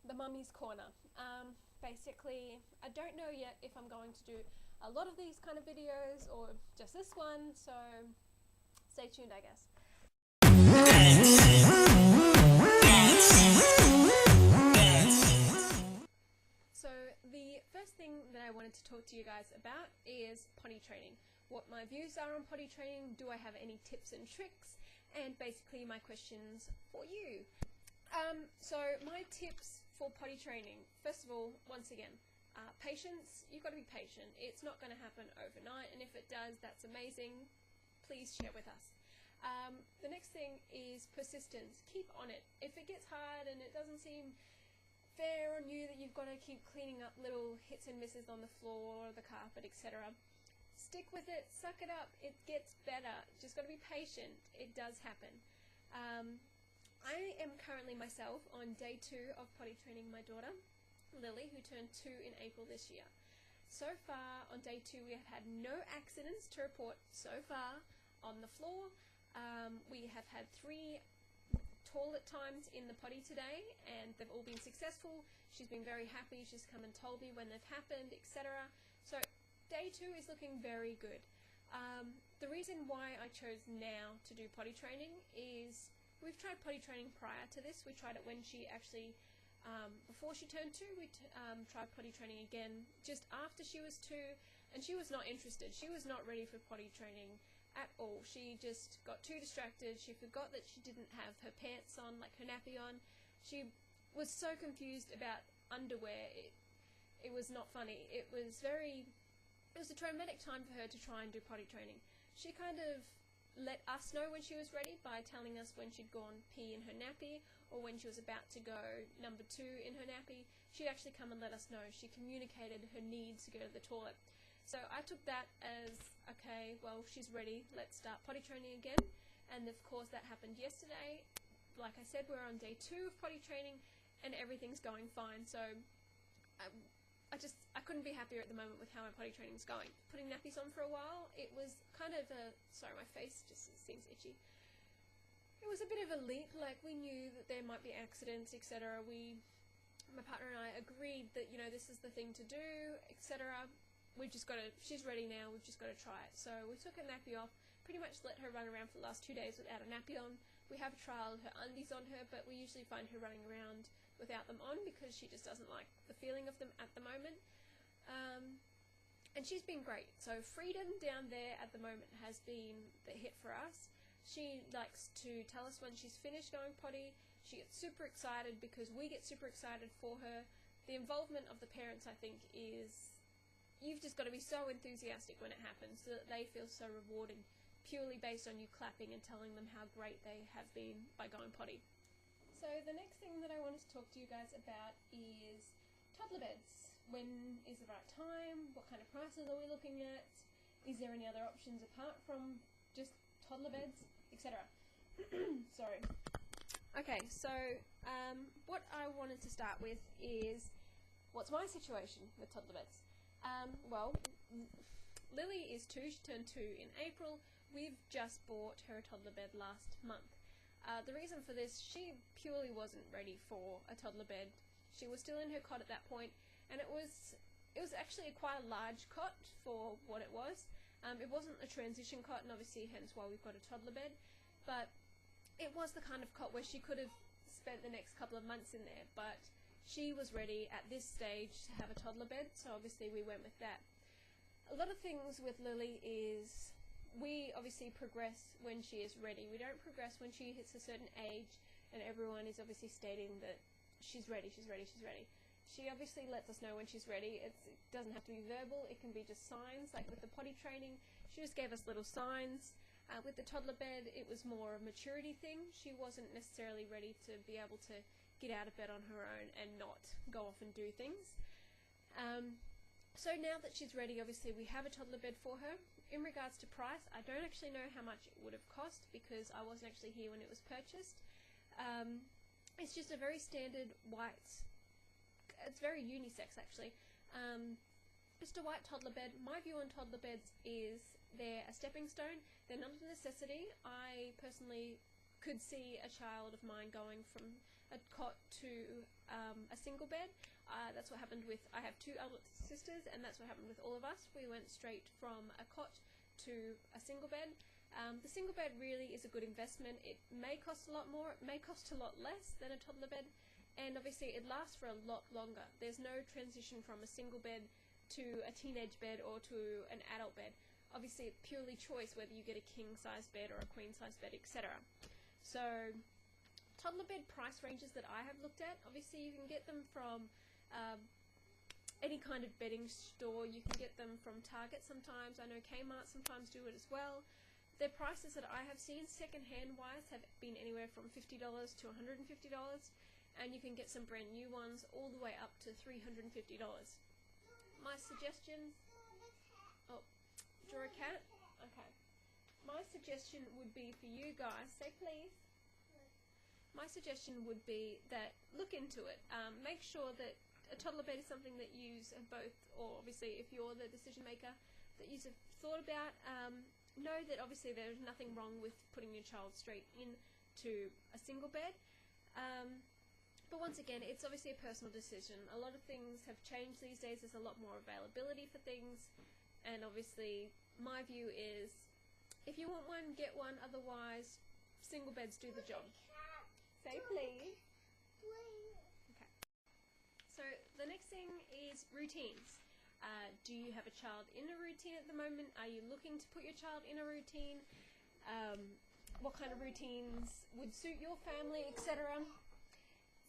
the mummy's corner. Basically, I don't know yet if I'm going to do a lot of these kind of videos or just this one, so stay tuned, I guess. So the first thing that I wanted to talk to you guys about is potty training. What my views are on potty training, do I have any tips and tricks, and basically my questions for you. So my tips for potty training, first of all, once again, patience. You've got to be patient. It's not going to happen overnight, and if it does, that's amazing. Please share with us. The next thing is persistence. Keep on it. If it gets hard and it doesn't seem fair on you that you've got to keep cleaning up little hits and misses on the floor, the carpet, etc., stick with it, suck it up. It gets better. Just got to be patient. It does happen. I am currently myself on day 2 of potty training my daughter, Lily, who turned 2 in April this year. So far, on day 2, we have had no accidents to report so far on the floor. We have had 3 toilet times in the potty today, and they've all been successful. She's been very happy. She's come and told me when they've happened, etc. So day 2 is looking very good. The reason why I chose now to do potty training is we've tried potty training prior to this. We tried it when she actually, before she turned 2, we tried potty training again just after she was 2, and she was not interested. She was not ready for potty training at all. She just got too distracted. She forgot that she didn't have her pants on, like her nappy on. She was so confused about underwear. It was not funny. It was a traumatic time for her to try and do potty training. She kind of let us know when she was ready by telling us when she'd gone pee in her nappy, or when she was about to go number 2 in her nappy. She'd actually come and let us know. She communicated her needs to go to the toilet. So I took that as, okay, well, she's ready, let's start potty training again. And of course that happened yesterday. Like I said, we're on day 2 of potty training and everything's going fine. So I couldn't be happier at the moment with how my potty training is going. Putting nappies on for a while, it was kind of a, sorry, my face just seems itchy. It was a bit of a leap. Like, we knew that there might be accidents, etc. My partner and I agreed that, you know, this is the thing to do, etc. We've just got to, she's ready now, we've just got to try it. So we took her nappy off, pretty much let her run around for the last 2 days without a nappy on. We have trialled her undies on her, but we usually find her running around without them on because she just doesn't like the feeling of them at the moment. And she's been great. So freedom down there at the moment has been the hit for us. She likes to tell us when she's finished going potty. She gets super excited because we get super excited for her. The involvement of the parents, I think, is, you've just got to be so enthusiastic when it happens so that they feel so rewarding, purely based on you clapping and telling them how great they have been by going potty. So the next thing that I wanted to talk to you guys about is toddler beds. When is the right time? What kind of prices are we looking at? Is there any other options apart from just toddler beds, etc.? Sorry. Okay, so what I wanted to start with is, what's my situation with toddler beds? Well, Lily is 2, she turned 2 in April. We've just bought her a toddler bed last month. The reason for this, she purely wasn't ready for a toddler bed. She was still in her cot at that point, and it was actually quite a large cot for what it was. It wasn't a transition cot, and obviously hence why we've got a toddler bed, but it was the kind of cot where she could have spent the next couple of months in there, but she was ready at this stage to have a toddler bed, so obviously we went with that. A lot of things with Lily is we obviously progress when she is ready. We don't progress when she hits a certain age and everyone is obviously stating that she's ready, she's ready, she's ready. She obviously lets us know when she's ready. It doesn't have to be verbal, it can be just signs. Like with the potty training, she just gave us little signs. With the toddler bed, it was more a maturity thing. She wasn't necessarily ready to be able to get out of bed on her own and not go off and do things. So now that she's ready, obviously we have a toddler bed for her. In regards to price, I don't actually know how much it would have cost because I wasn't actually here when it was purchased. It's just a very standard white, it's very unisex actually, just a white toddler bed. My view on toddler beds is they're a stepping stone, they're not a necessity. I personally could see a child of mine going from a cot to a single bed. That's what happened with, I have 2 adult sisters, and that's what happened with all of us. We went straight from a cot to a single bed. The single bed really is a good investment. It may cost a lot more, it may cost a lot less than a toddler bed, and obviously it lasts for a lot longer. There's no transition from a single bed to a teenage bed or to an adult bed. Obviously it's purely choice whether you get a king size bed or a queen size bed, etc. So toddler bed price ranges that I have looked at, obviously you can get them from any kind of bedding store. You can get them from Target sometimes. I know Kmart sometimes do it as well. Their prices that I have seen second hand wise have been anywhere from $50 to $150, and you can get some brand new ones all the way up to $350. My suggestion, oh, draw a cat? Okay. My suggestion would be for you guys, say please. My suggestion would be that look into it. Make sure that a toddler bed is something that you have both, or obviously if you're the decision maker, that you have thought about. Know that obviously there's nothing wrong with putting your child straight into a single bed. But once again, it's obviously a personal decision. A lot of things have changed these days. There's a lot more availability for things. And obviously, my view is, if you want one, get one. Otherwise, single beds do the job. Say please. Okay. So, the next thing is routines. Do you have a child in a routine at the moment? Are you looking to put your child in a routine? What kind of routines would suit your family, etc.?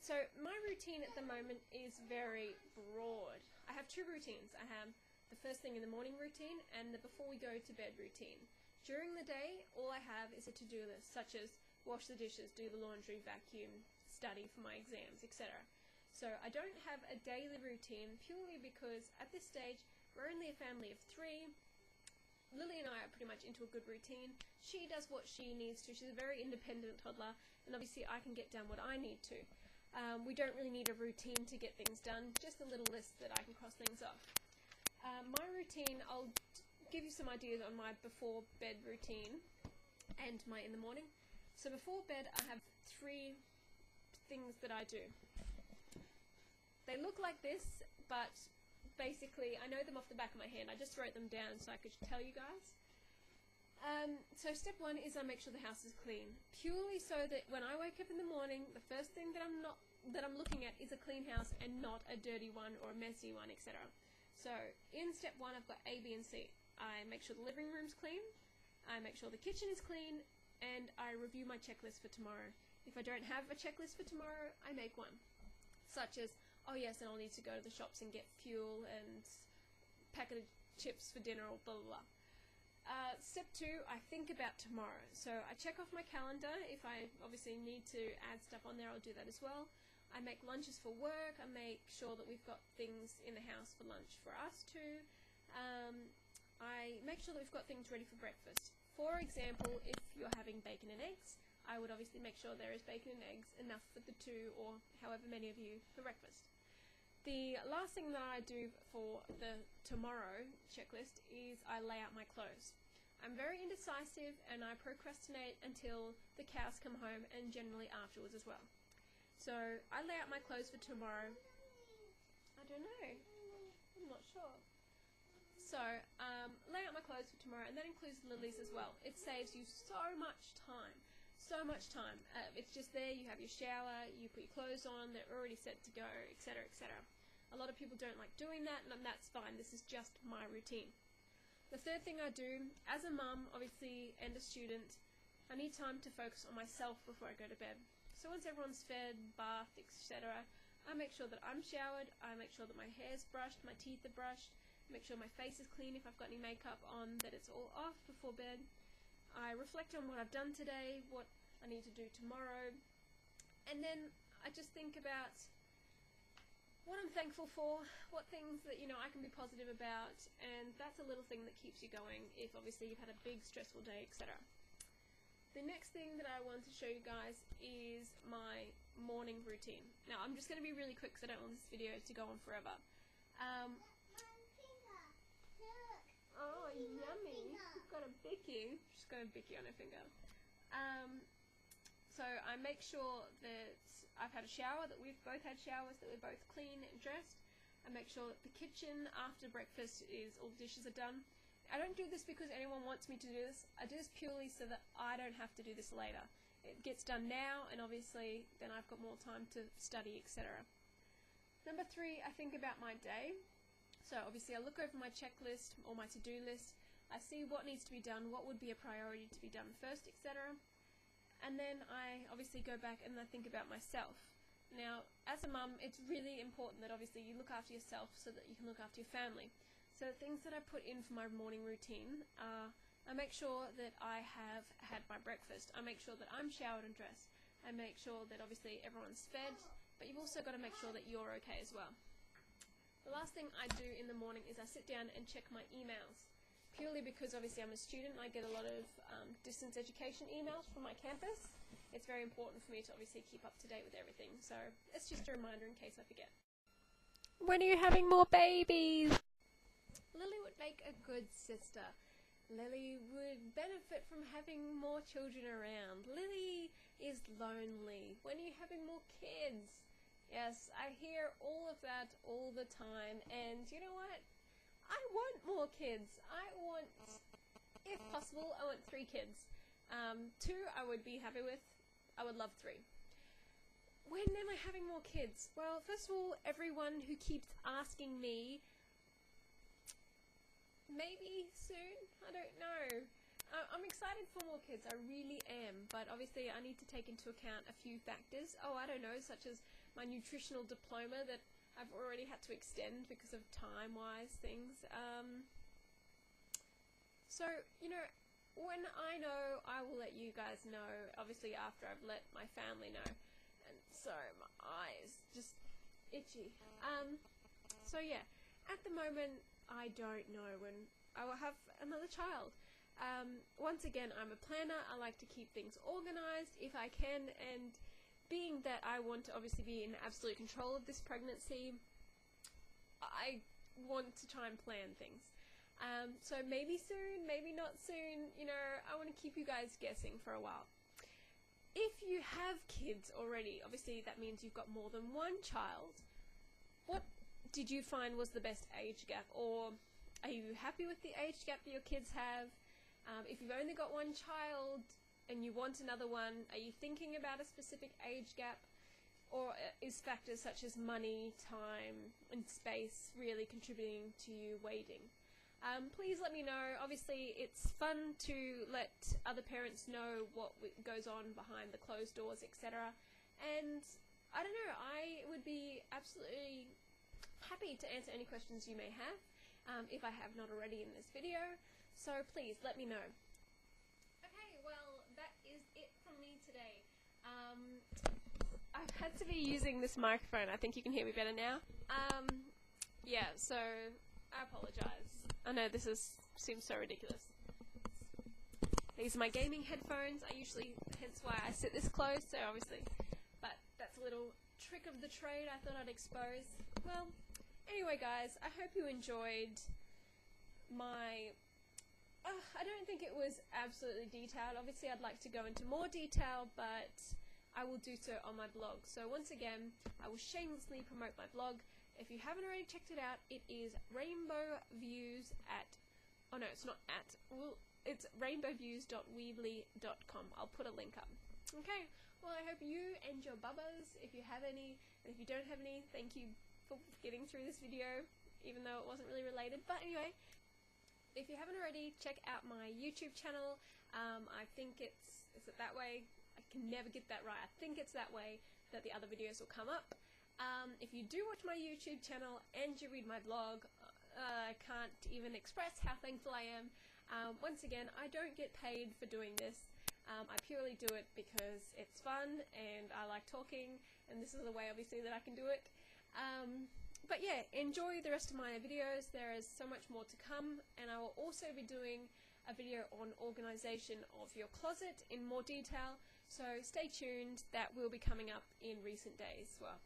So my routine at the moment is very broad. I have 2 routines. I have the first thing in the morning routine and the before we go to bed routine. During the day, all I have is a to-do list, such as wash the dishes, do the laundry, vacuum, study for my exams, etc. So I don't have a daily routine purely because at this stage we're only a family of 3. Lily and I are pretty much into a good routine. She does what she needs to. She's a very independent toddler, and obviously I can get done what I need to. We don't really need a routine to get things done, just a little list that I can cross things off. My routine, I'll give you some ideas on my before bed routine and my in the morning. So before bed I have 3 things that I do. They look like this, but basically I know them off the back of my hand. I just wrote them down so I could tell you guys. So step 1 is I make sure the house is clean, purely so that when I wake up in the morning, the first thing that I'm looking at is a clean house and not a dirty one or a messy one, etc. So in step 1 I've got A, B and C. I make sure the living room's clean, I make sure the kitchen is clean, and I review my checklist for tomorrow. If I don't have a checklist for tomorrow, I make one, such as, oh yes, and I'll need to go to the shops and get fuel and packet of chips for dinner or blah blah blah. Step 2, I think about tomorrow. So I check off my calendar. If I obviously need to add stuff on there, I'll do that as well. I make lunches for work. I make sure that we've got things in the house for lunch for us too. I make sure that we've got things ready for breakfast. For example, if you're having bacon and eggs, I would obviously make sure there is bacon and eggs, enough for the 2 or however many of you for breakfast. The last thing that I do for the tomorrow checklist is I lay out my clothes. I'm very indecisive and I procrastinate until the cows come home, and generally afterwards as well. So I lay out my clothes for tomorrow. I don't know. I'm not sure. So lay out my clothes for tomorrow, and that includes Lily's as well. It saves you so much time. So much time. It's just there, you have your shower, you put your clothes on, they're already set to go, etc, etc. A lot of people don't like doing that, and that's fine. This is just my routine. The third thing I do, as a mum, obviously, and a student, I need time to focus on myself before I go to bed. So once everyone's fed, bathed, etc., I make sure that I'm showered, I make sure that my hair's brushed, my teeth are brushed, make sure my face is clean if I've got any makeup on, that it's all off before bed. I reflect on what I've done today, what I need to do tomorrow, and then I just think about what I'm thankful for, what things that, you know, I can be positive about, and that's a little thing that keeps you going if obviously you've had a big stressful day, etc. The next thing that I want to show you guys is my morning routine. Now I'm just going to be really quick because I don't want this video to go on forever. Oh, yummy. She's got a bicky. She's got a bicky on her finger. So I make sure that I've had a shower, that we've both had showers, that we're both clean and dressed. I make sure that the kitchen after breakfast is all the dishes are done. I don't do this because anyone wants me to do this. I do this purely so that I don't have to do this later. It gets done now, and obviously then I've got more time to study, etc. Number 3, I think about my day. So obviously I look over my checklist or my to-do list. I see what needs to be done, what would be a priority to be done first, etc. And then I obviously go back and I think about myself. Now, as a mum, it's really important that obviously you look after yourself so that you can look after your family. So things that I put in for my morning routine are, I make sure that I have had my breakfast. I make sure that I'm showered and dressed. I make sure that obviously everyone's fed, but you've also got to make sure that you're okay as well. The last thing I do in the morning is I sit down and check my emails. Purely because obviously I'm a student, I get a lot of distance education emails from my campus. It's very important for me to obviously keep up to date with everything. So it's just a reminder in case I forget. When are you having more babies? Lily would make a good sister. Lily would benefit from having more children around. Lily is lonely. When are you having more kids? Yes, I hear all of that all the time, and you know what? I want more kids. I want, if possible, I want 3 kids. 2 I would be happy with. I would love 3. When am I having more kids? Well, first of all, everyone who keeps asking me, maybe soon? I don't know. I'm excited for more kids, I really am, but obviously I need to take into account a few factors. Oh, I don't know, such as my nutritional diploma that I've already had to extend because of time-wise things. So, you know, when I know, I will let you guys know, obviously after I've let my family know. And sorry, my eyes just itchy. So yeah, at the moment, I don't know when I will have another child. Once again, I'm a planner. I like to keep things organized if I can, and being that I want to obviously be in absolute control of this pregnancy, I want to try and plan things. So maybe soon, maybe not soon, you know, I want to keep you guys guessing for a while. If you have kids already, obviously that means you've got more than one child. What did you find was the best age gap, or are you happy with the age gap that your kids have? If you've only got one child and you want another one, are you thinking about a specific age gap, or is factors such as money, time and space really contributing to you waiting? Please let me know. Obviously it's fun to let other parents know what goes on behind the closed doors, etc. And I don't know, I would be absolutely happy to answer any questions you may have, if I have not already in this video, so please let me know. Okay, well, that is it from me today. I've had to be using this microphone. I think you can hear me better now. Yeah, so I apologize. I know this seems so ridiculous. These are my gaming headphones. Hence why I sit this close, so obviously, but that's a little trick of the trade I thought I'd expose. Well, anyway guys, I hope you enjoyed my, I don't think it was absolutely detailed. Obviously I'd like to go into more detail, but I will do so on my blog. So once again, I will shamelessly promote my blog. If you haven't already checked it out, it is rainbowviews at, oh no, it's not at, well, it's rainbowviews.weebly.com. I'll put a link up. Okay, well I hope you and your bubbas, if you have any, and if you don't have any, thank you for getting through this video, even though it wasn't really related. But anyway, if you haven't already, check out my YouTube channel. I think is it that way? I can never get that right. I think it's that way that the other videos will come up. If you do watch my YouTube channel and you read my blog, I can't even express how thankful I am. Once again, I don't get paid for doing this. I purely do it because it's fun and I like talking, and this is the way obviously that I can do it. But yeah, enjoy the rest of my videos. There is so much more to come, and I will also be doing a video on organization of your closet in more detail, so stay tuned. That will be coming up in recent days. Well,